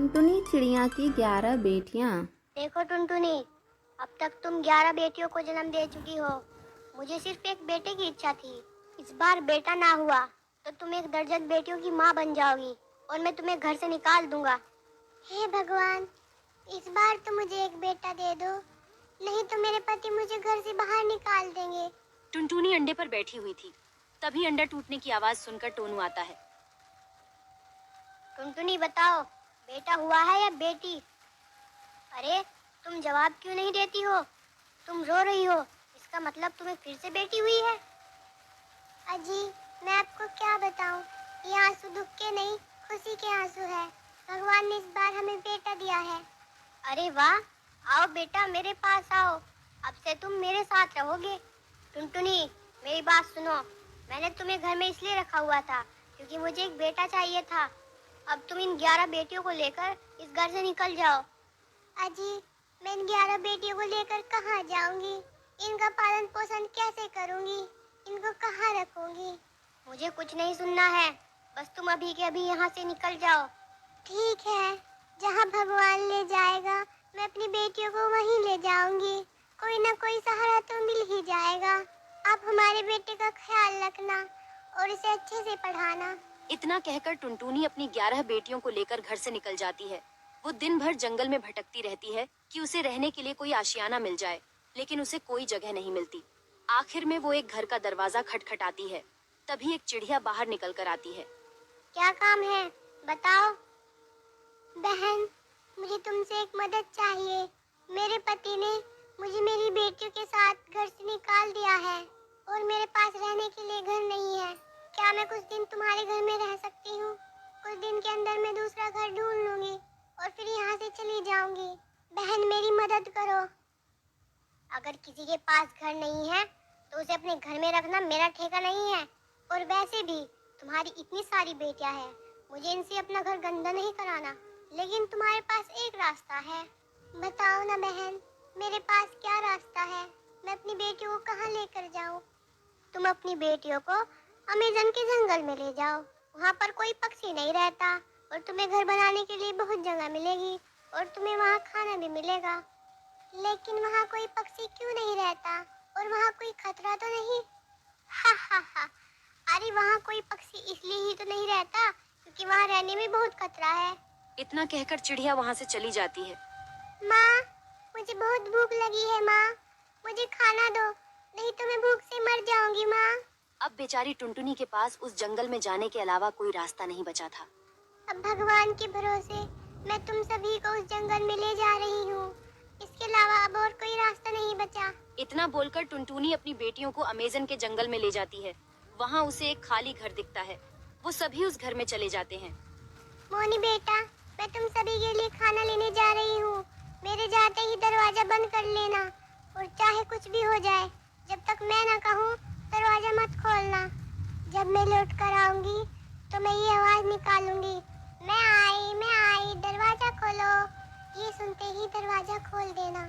टुनटुनी चिड़िया की 11 बेटियां। देखो टुनटुनी, अब तक तुम 11 बेटियों को जन्म दे चुकी हो। मुझे सिर्फ एक बेटे की इच्छा थी। इस बार बेटा ना हुआ तो तुम एक दर्जन बेटियों की माँ बन जाओगी और मैं तुम्हें घर से निकाल दूंगा। हे भगवान, इस बार तो मुझे एक बेटा दे दो, नहीं तो मेरे पति मुझे घर से बाहर निकाल देंगे। टुनटुनी अंडे पर बैठी हुई थी। तभी अंडा टूटने की आवाज सुनकर टोनू आता है। टुनटुनी बताओ, बेटा हुआ है या बेटी? अरे तुम जवाब क्यों नहीं देती हो? तुम रो रही हो, इसका मतलब तुम्हें फिर से बेटी हुई है। अजी, मैं आपको क्या बताऊं, ये आंसू दुख के नहीं खुशी के आंसू है। भगवान ने इस बार हमें बेटा दिया है। अरे वाह, आओ बेटा मेरे पास आओ, अब से तुम मेरे साथ रहोगे। टुनटुनी मेरी बात सुनो, मैंने तुम्हें घर में इसलिए रखा हुआ था क्योंकि मुझे एक बेटा चाहिए था। अब तुम इन 11 बेटियों को लेकर इस घर से निकल जाओ। अजी, मैं इन 11 बेटियों को लेकर कहाँ जाऊंगी? इनका पालन पोषण कैसे करूंगी? इनको कहाँ रखूंगी? मुझे कुछ नहीं सुनना है, बस तुम अभी के अभी यहाँ से निकल जाओ। ठीक है, जहाँ भगवान ले जाएगा मैं अपनी बेटियों को वहीं ले जाऊंगी। कोई ना कोई सहारा तो मिल ही जाएगा। आप हमारे बेटे का ख्याल रखना और इसे अच्छे से पढ़ाना। इतना कहकर टुनटुनी अपनी 11 बेटियों को लेकर घर से निकल जाती है। वो दिन भर जंगल में भटकती रहती है कि उसे रहने के लिए कोई आशियाना मिल जाए, लेकिन उसे कोई जगह नहीं मिलती। आखिर में वो एक घर का दरवाजा खटखटाती है। तभी एक चिड़िया बाहर निकल कर आती है। क्या काम है, बताओ। बहन, मुझे तुमसे एक मदद चाहिए। मेरे पति ने मुझे मेरी बेटियों के साथ घर से निकाल दिया है और मेरे पास रहने के लिए घर नहीं है। क्या मैं कुछ दिन तुम्हारे घर में रह सकती हूँ? कुछ दिन के अंदर मैं दूसरा घर ढूंढ लूंगी और फिर यहाँ से चली जाऊंगी। बहन मेरी मदद करो। अगर किसी के पास घर नहीं है तो उसे अपने घर में रखना मेरा ठेका नहीं है। और वैसे भी तुम्हारी इतनी सारी बेटियां हैं, मुझे इनसे अपना घर गंदा नहीं कराना। लेकिन तुम्हारे पास एक रास्ता है। बताओ ना बहन, मेरे पास क्या रास्ता है? मैं अपनी बेटियों को कहाँ लेकर जाऊँ? तुम अपनी बेटियों को अमेज़न के जंगल में ले जाओ। वहाँ पर कोई पक्षी नहीं रहता और तुम्हें घर बनाने के लिए बहुत जगह मिलेगी और तुम्हें वहाँ खाना भी मिलेगा। लेकिन वहाँ कोई पक्षी क्यों नहीं रहता और वहाँ कोई खतरा तो नहीं? हा हा हा। अरे वहाँ कोई पक्षी इसलिए ही तो नहीं रहता क्योंकि वहाँ रहने में बहुत खतरा है। इतना कहकर चिड़िया वहाँ से चली जाती है। माँ, मुझे बहुत भूख लगी है माँ, मुझे खाना दो, नहीं तो मैं भूख से मर जाऊंगी माँ। अब बेचारी टुनटुनी के पास उस जंगल में जाने के अलावा कोई रास्ता नहीं बचा था। अब भगवान के भरोसे मैं तुम सभी को उस जंगल में ले जा रही हूँ। इसके अलावा अब और कोई रास्ता नहीं बचा। इतना बोलकर टुनटुनी अपनी बेटियों को अमेज़न के जंगल में ले जाती है। वहाँ उसे एक खाली घर दिखता है। वो सभी उस घर में चले जाते हैं। मोनी बेटा, मैं तुम सभी के लिए खाना लेने जा रही हूँ। मेरे जाते ही दरवाजा बंद कर लेना और चाहे कुछ भी हो जाए, जब तक मैं ना कहूँ दरवाजा मत खोलना। जब मैं लौट कर आऊंगी तो मैं ये आवाज निकालूंगी, मैं आई, दरवाजा खोलो। ये सुनते ही दरवाजा खोल देना।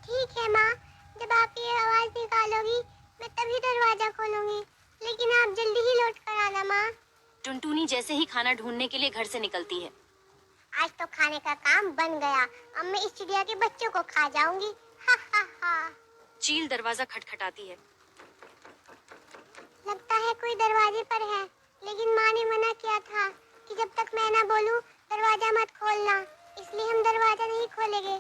ठीक है माँ, जब आप ये आवाज निकालोगी मैं तभी दरवाजा खोलूंगी, लेकिन आप जल्दी ही लौट कर आना माँ। टुनटुनी जैसे ही खाना ढूंढने के लिए घर से निकलती है। आज तो खाने का काम बन गया। अब मैं इस चिड़िया के बच्चों को खा जाऊंगी। हा हा हा। चील दरवाजा खटखटाती है। लगता है कोई दरवाजे पर है, लेकिन माँ ने मना किया था कि जब तक मैं ना बोलूं दरवाजा मत खोलना, इसलिए हम दरवाजा नहीं खोलेंगे।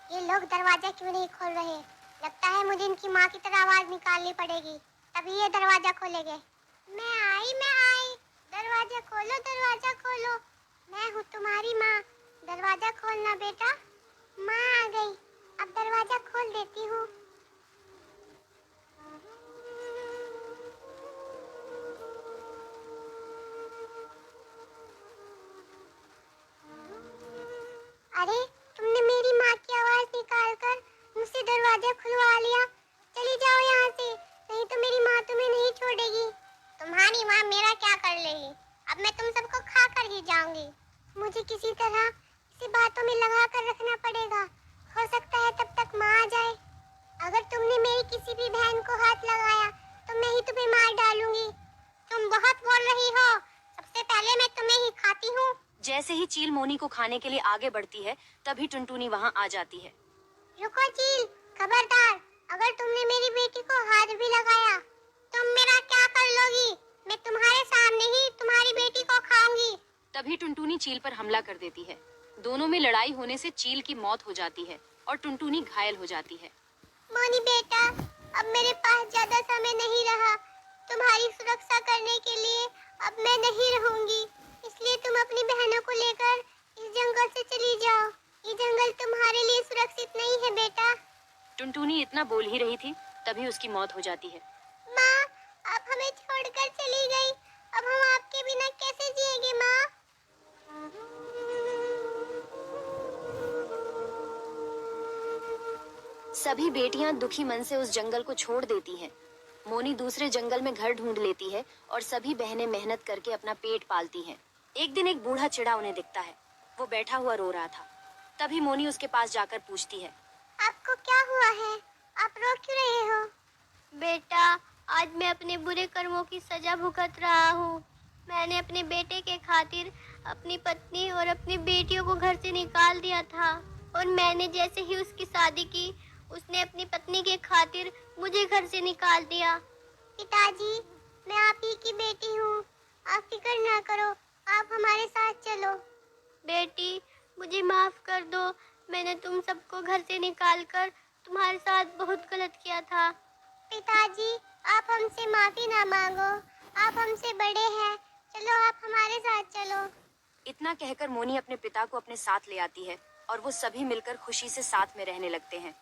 ये लोग दरवाजा क्यों नहीं खोल रहे? लगता है मुझे इनकी माँ की तरह आवाज निकालनी पड़ेगी, तभी ये दरवाजा खोलेंगे। मैं आई, दरवाजा खोलो, दरवाजा खोलो। मैं हूँ तुम्हारी माँ, दरवाजा खोलना बेटा। माँ आ गई, अब दरवाजा खोल देती हूँ। अरे, तुमने मेरी माँ की आवाज निकालकर मुझसे दरवाजा खुलवा लिया। चली जाओ यहाँ से, नहीं तो मेरी माँ तुम्हें नहीं छोड़ेगी। तुम्हारी माँ मेरा क्या कर लेगी? अब मैं तुम सबको खा कर ही जाऊंगी। मुझे किसी तरह इसे बातों में लगा कर रखना पड़ेगा। हो सकता है तब तक माँ आ जाए। अगर तुमने मेरी किसी भी बहन को हाथ लगाया तो मैं ही तुम्हें मार डालूंगी। तुम बहुत बोल रही हो, सबसे पहले मैं तुम्हें ही खाती हूँ। जैसे ही चील मोनी को खाने के लिए आगे बढ़ती है, तभी टुनटुनी वहाँ आ जाती है। रुको चील, खबरदार, अगर तुमने मेरी बेटी को हाथ भी लगाया, तुम मेरा क्या कर लोगी? मैं तुम्हारे सामने ही तुम्हारी बेटी को खाऊंगी। तभी टुनटुनी चील पर हमला कर देती है। दोनों में लड़ाई होने से चील की मौत हो जाती है और टुनटुनी घायल हो जाती है। मोनी बेटा, अब मेरे पास ज्यादा समय नहीं रहा। तुम्हारी सुरक्षा करने के लिए अब मैं नहीं रहूंगी, इसलिए तुम अपनी बहनों को लेकर इस जंगल से चली जाओ। ये जंगल तुम्हारे लिए सुरक्षित नहीं है बेटा। टुनटुनी इतना बोल ही रही थी, तभी उसकी मौत हो जाती है। माँ, आप हमें छोड़कर चली गई। अब हम आपके बिना कैसे जिएंगे माँ? सभी बेटियां दुखी मन से उस जंगल को छोड़ देती हैं। मोनी दूसरे जंगल में घर ढूंढ लेती है और सभी बहनें मेहनत करके अपना पेट पालती हैं। एक दिन एक बूढ़ा चिड़ा उन्हें दिखता है। वो बैठा हुआ रो रहा था। तभी मोनी उसके पास जाकर पूछती है, आपको क्या हुआ है? आप रो क्यों रहे हो? बेटा, आज मैं अपने बुरे कर्मों की सजा भुगत रहा हूँ। मैंने अपने बेटे के खातिर अपनी पत्नी और अपनी बेटियों को घर से निकाल दिया था, और मैंने जैसे ही उसकी शादी की, उसने अपनी पत्नी के खातिर मुझे घर से निकाल दिया। पिताजी, मैं आप ही की बेटी हूँ। आप फिक्र ना करो, आप हमारे साथ चलो। बेटी, मुझे माफ कर दो। मैंने तुम सबको घर से निकालकर तुम्हारे साथ बहुत गलत किया था। पिताजी, आप हमसे माफी ना मांगो। आप हमसे बड़े हैं। चलो, आप हमारे साथ चलो। इतना कहकर मोनी अपने पिता को अपने साथ ले आती है और वो सभी मिलकर खुशी से साथ में रहने लगते हैं।